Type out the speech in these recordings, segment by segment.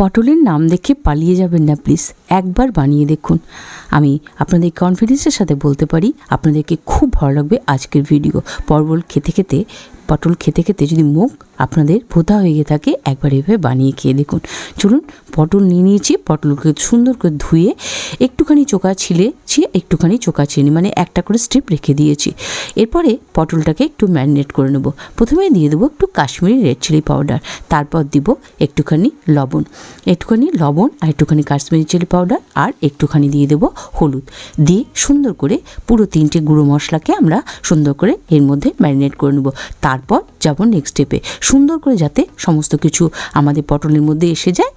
পটলের নাম দেখে পালিয়ে যাবেন না প্লিজ, একবার বানিয়ে দেখুন। আমি আপনাদের কনফিডেন্সের সাথে বলতে পারি আপনাদেরকে খুব ভালো লাগবে আজকের ভিডিও। পটল খেতে খেতে যদি মুখ আপনাদের ভোতা হয়ে গিয়ে থাকে, একবার এভাবে বানিয়ে খেয়ে দেখুন। চলুন, পটল নিয়ে নিয়েছি, পটলকে সুন্দর করে ধুয়ে একটুখানি চোকা ছিলেছি, একটুখানি চোকা চিনি মানে একটা করে স্ট্রিপ রেখে দিয়েছি। এরপরে পটলটাকে একটু ম্যারিনেট করে নেব। প্রথমে দিয়ে দেবো একটু কাশ্মীরি রেড চিলি পাউডার, তারপর দিব একটুখানি লবণ আর একটুখানি কাশ্মীরি চিলি পাউডার আর একটুখানি দিয়ে দেবো হলুদ, দিয়ে সুন্দর করে পুরো 3টে গুঁড়ো মশলাকে আমরা সুন্দর করে এর মধ্যে ম্যারিনেট করে নেব। তারপর যাব নেক্সট স্টেপে, সুন্দর করে যাতে সমস্ত কিছু আমাদের পটলের মধ্যে এসে যায়,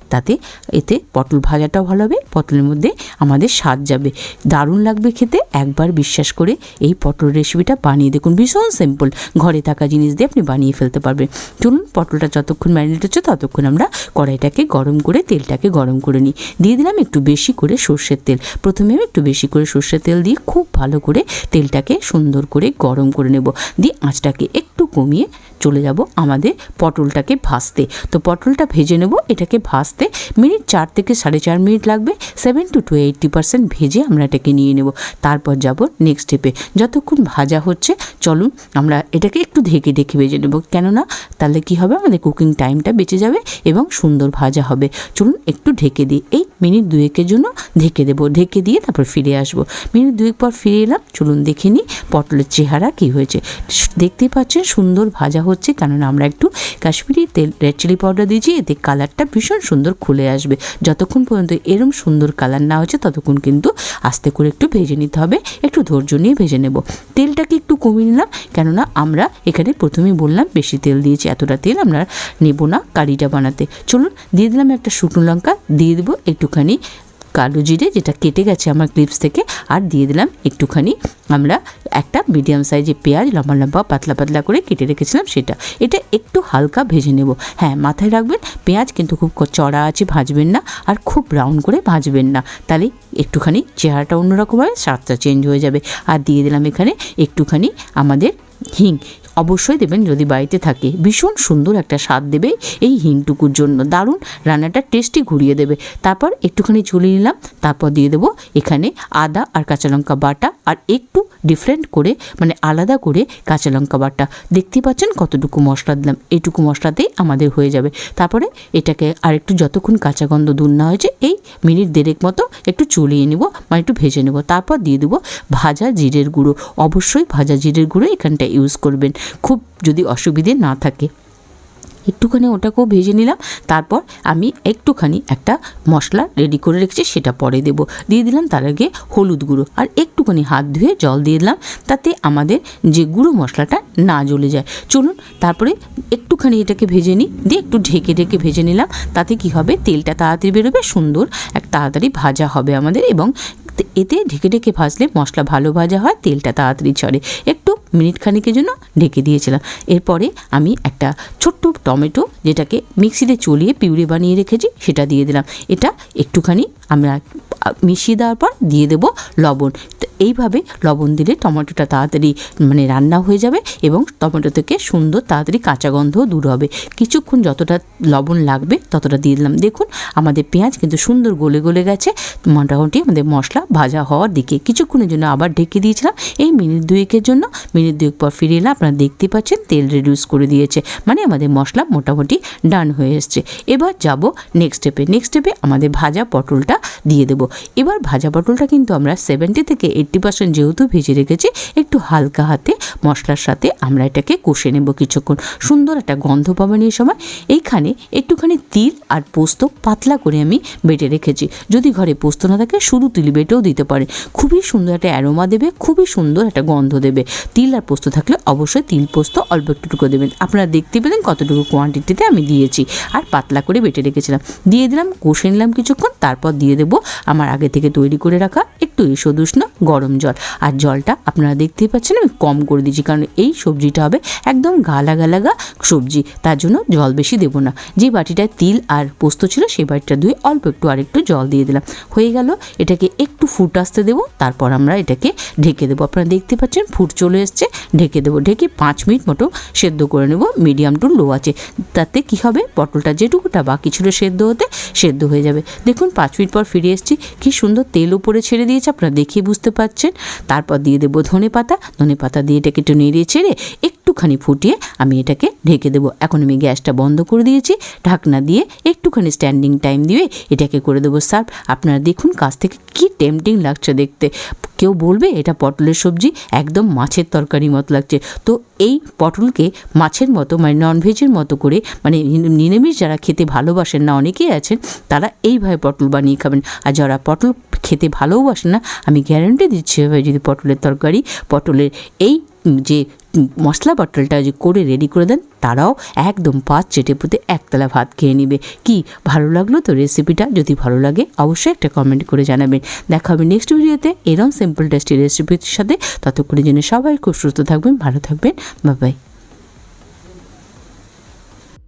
এতে পটল ভাজাটাও ভালো হবে, পটলের মধ্যে আমাদের স্বাদ যাবে, দারুণ লাগবে খেতে। একবার বিশ্বাস করে এই পটল রেসিপিটা বানিয়ে দেখুন, ভীষণ সিম্পল, ঘরে থাকা জিনিস দিয়ে আপনি বানিয়ে ফেলতে পারবেন। চলুন, পটলটা যতক্ষণ ম্যারিনেট হচ্ছে ততক্ষণ আমরা কড়াইটাকে গরম করে তেলটাকে গরম করে নিই। দিয়ে দিলাম একটু বেশি করে সর্ষের তেল। প্রথমে আমি একটু বেশি করে সর্ষের তেল দিয়ে খুব ভালো করে তেলটাকে সুন্দর করে গরম করে নেব, দিয়ে আঁচটাকে একটু কমিয়ে চলে যাব আমাদের পটলটাকে ভাজতে। তো পটলটা ভেজে নেব, এটাকে ভাজতে মিনিট 4 থেকে 4.5 মিনিট লাগবে। 70 to 80% ভেজে আমরা এটাকে নিয়ে নেব। তারপর যাব নেক্সট স্টেপে। যতক্ষণ ভাজা হচ্ছে চলুন আমরা এটাকে একটু ঢেকে ভেজে নেব, কেননা তাহলে কি হবে, আমাদের কুকিং টাইমটা বেঁচে যাবে এবং সুন্দর ভাজা হবে। চলুন একটু ঢেকে দিই, এই মিনিট 2-এর জন্য ঢেকে দেবো, ঢেকে দিয়ে তারপর ফিরে আসবো। মিনিট 2 পর ফিরে এলাম। চলুন দেখে নিই পটলের চেহারা কি হয়েছে। দেখতে পাচ্ছেন সুন্দর ভাজা হচ্ছে, কেননা আমরা একটু কাশ্মীরি রেড চিলি পাউডার দিয়েছি, এতে কালারটা ভীষণ সুন্দর খুলে আসবে। যতক্ষণ পর্যন্ত এরম সুন্দর কালার না হচ্ছে ততক্ষণ কিন্তু আস্তে করে একটু ভেজে নিতে হবে, একটু ধৈর্য নিয়ে ভেজে নেব। তেলটাকে একটু কমিয়ে নিলাম, কেননা আমরা এখানে প্রথমেই বললাম বেশি তেল দিয়েছি, এতটা তেল আমরা নেব না কারিটা বানাতে। চলুন দিয়ে দিলাম একটা শুকনো লঙ্কা, দিয়ে দেবো একটুখানি কালো জিরে যেটা কেটে গেছে আমার ক্লিপস থেকে, আর দিয়ে দিলাম একটুখানি আমরা একটা মিডিয়াম সাইজে পেঁয়াজ লম্বা লম্বা পাতলা পাতলা করে কেটে রেখেছিলাম সেটা। এটা একটু হালকা ভেজে নেব। হ্যাঁ, মাথায় রাখবেন পেঁয়াজ কিন্তু খুব চড়া আছে ভাজবেন না, আর খুব ব্রাউন করে ভাজবেন না, তাহলে একটুখানি চেহারাটা অন্যরকমভাবে স্বাদটা চেঞ্জ হয়ে যাবে। আর দিয়ে দিলাম এখানে একটুখানি আমাদের হিং, অবশ্যই দেবেন যদি বাড়িতে থাকে, ভীষণ সুন্দর একটা স্বাদ দেবে এই হিংটুকুর জন্য, দারুণ রান্নাটা টেস্টি ঘুরিয়ে দেবে। তারপর একটুখানি চলিয়ে নিলাম, তারপর দিয়ে দেবো এখানে আদা আর কাঁচা লঙ্কা বাটা, আর একটু ডিফারেন্ট করে মানে আলাদা করে কাঁচা লঙ্কা বাটা। দেখতে পাচ্ছেন কতটুকু মশলা দিলাম, এইটুকু মশলাতেই আমাদের হয়ে যাবে। তারপরে এটাকে আর একটু যতক্ষণ কাঁচা গন্ধ দূর না হয়েছে এই মিনিট 1.5 মতো একটু চলিয়ে নেব, মানে একটু ভেজে নেব। তারপর দিয়ে দেবো ভাজা জিরের গুঁড়ো, অবশ্যই ভাজা জিরের গুঁড়ো এখানটা ইউজ করবেন, খুব যদি অসুবিধে না থাকে। একটুখানি ওটাকেও ভেজে নিলাম। তারপর আমি একটুখানি একটা মশলা রেডি করে রেখেছি, সেটা পরে দেব। দিয়ে দিলাম তার আগে হলুদ গুঁড়ো, আর একটুখানি হাত ধুয়ে জল দিয়ে দিলাম, তাতে আমাদের যে গুঁড়ো মশলাটা না জ্বলে যায়। চলুন তারপরে একটুখানি এটাকে ভেজে নিই, দিয়ে একটু ঢেকে ভেজে নিলাম। তাতে কি হবে, তেলটা তাড়াতাড়ি বেরোবে, সুন্দর তাড়াতাড়ি ভাজা হবে আমাদের, এবং এতে ঢেকে ভাজলে মশলা ভালো ভাজা হয়, তেলটা তাড়াতাড়ি ছড়ে। একটু মিনিট খানিকের জন্য ঢেকে দিয়েছিলাম। এরপরে আমি একটা ছোট্ট টমেটো যেটাকে মিক্সিতে চলিয়ে পিউরি বানিয়ে রেখেছি সেটা দিয়ে দিলাম। এটা একটুখানি আমরা মিশিয়ে দেওয়ার পর দিয়ে দেবো লবণ। তো এইভাবে লবণ দিলে টমেটোটা তাড়াতাড়ি মানে রান্না হয়ে যাবে, এবং টমেটো থেকে সুন্দর তাড়াতাড়ি কাঁচা গন্ধও দূর হবে। কিছুক্ষণ যতটা লবণ লাগবে ততটা দিয়ে দিলাম। দেখুন আমাদের পেঁয়াজ কিন্তু সুন্দর গলে গেছে, মোটামুটি আমাদের মশলা ভাজা হওয়ার দিকে। কিছুক্ষণের জন্য আবার ঢেকে দিয়েছিলাম এই মিনিট 2-এর জন্য। মিনিট 2 পর ফিরে এলাম, আপনারা দেখতে পাচ্ছেন তেল রিডিউস করে দিয়েছে, মানে আমাদের মশলা মোটামুটি ডান হয়ে এসছে। এবার যাব নেক্সট স্টেপে আমাদের ভাজা পটলটা দিয়ে দেবো। এবার ভাজা পটলটা কিন্তু আমরা 70 থেকে 80% যেহেতু ভেজে রেখেছি, একটু হালকা হাতে মশলার সাথে আমরা এটাকে কষে নেব কিছুক্ষণ, সুন্দর একটা গন্ধ পাবেন এই সময়। এইখানে একটুখানি তিল আর পোস্ত পাতলা করে আমি বেটে রেখেছি, যদি ঘরে পোস্ত না থাকে শুধু তিল বেটেও দিতে পারে, খুবই সুন্দর একটা অ্যারোমা দেবে, খুবই সুন্দর একটা গন্ধ দেবে। তিল আর পোস্ত থাকলে অবশ্যই তিল পোস্ত অল্প একটুকু দেবেন। আপনারা দেখতে পেলেন কতটুকু কোয়ান্টিটিতে আমি দিয়েছি, আর পাতলা করে বেটে রেখেছিলাম। দিয়ে দিলাম, কষে নিলাম কিছুক্ষণ, তারপর দিয়ে দেবো দেবো আমার আগে থেকে তৈরি করে রাখা একটু ঈষদ উষ্ণ গরম জল। আর জলটা আপনারা দেখতেই পাচ্ছেন আমি কম করে দিয়েছি, কারণ এই সবজিটা হবে একদম গালা লাগা সবজি, তার জন্য জল বেশি দেবো না। যে বাটিটায় তিল আর পোস্ত ছিল সেই বাটিটা ধুয়ে অল্প একটু আরেকটু জল দিয়ে দিলাম। হয়ে গেল, এটাকে একটু ফুট আসতে দেবো, তারপর আমরা এটাকে ঢেকে দেবো। আপনারা দেখতে পাচ্ছেন ফুট চলে এসছে, ঢেকে দেবো। ঢেকে 5 মিনিট মতো সেদ্ধ করে নেব মিডিয়াম টু লো আছে। তাতে কি হবে, পটলটা যেটুকুটা বাকি ছিল সেদ্ধ হতে সেদ্ধ হয়ে যাবে। দেখুন 5 মিনিট পর ফিরে এসেছি, কি সুন্দর তেল উপরে ছেড়ে দিয়েছে, আপনারা দেখিয়ে বুঝতে পারছেন। তারপর দিয়ে দেবো ধনে পাতা দিয়ে এটাকে একটু নেড়ে ছেড়ে একটুখানি ফুটিয়ে আমি এটাকে ঢেকে দেবো। এখন আমি গ্যাসটা বন্ধ করে দিয়েছি, ঢাকনা দিয়ে একটুখানি স্ট্যান্ডিং টাইম দিয়ে এটাকে করে দেবো সার্ভ। আপনারা দেখুন কাছ থেকে কি টেম্পটিং লাগছে দেখতে। কেউ বলবে এটা পটলের সবজি, একদম মাছের তরকারি মতো লাগছে। তো এই পটলকে মাছের মতো মানে ননভেজের মতো করে, মানে নিরামিষ যারা খেতে ভালোবাসেন না, অনেকেই আছেন, তারা এইভাবে পটল বানিয়ে খাবেন। আর যারা পটল খেতে ভালোবাসেন না, আমি গ্যারান্টি দিচ্ছি এভাবে যদি পটলের তরকারি, পটলের এই যে মশলা পটলটা যে করে রেডি করে দেন, তারাও একদম 5 চেটে পুঁতে একতলা ভাত খেয়ে নেবে। কি ভালো লাগলো তো রেসিপিটা? যদি ভালো লাগে অবশ্যই একটা কমেন্ট করে জানাবেন। দেখা হবে নেক্সট ভিডিওতে এরকম সিম্পল টেস্টি রেসিপির সাথে। ততক্ষণের জন্য সবাই খুব সুস্থ থাকবেন, ভালো থাকবেন, বাই বাই।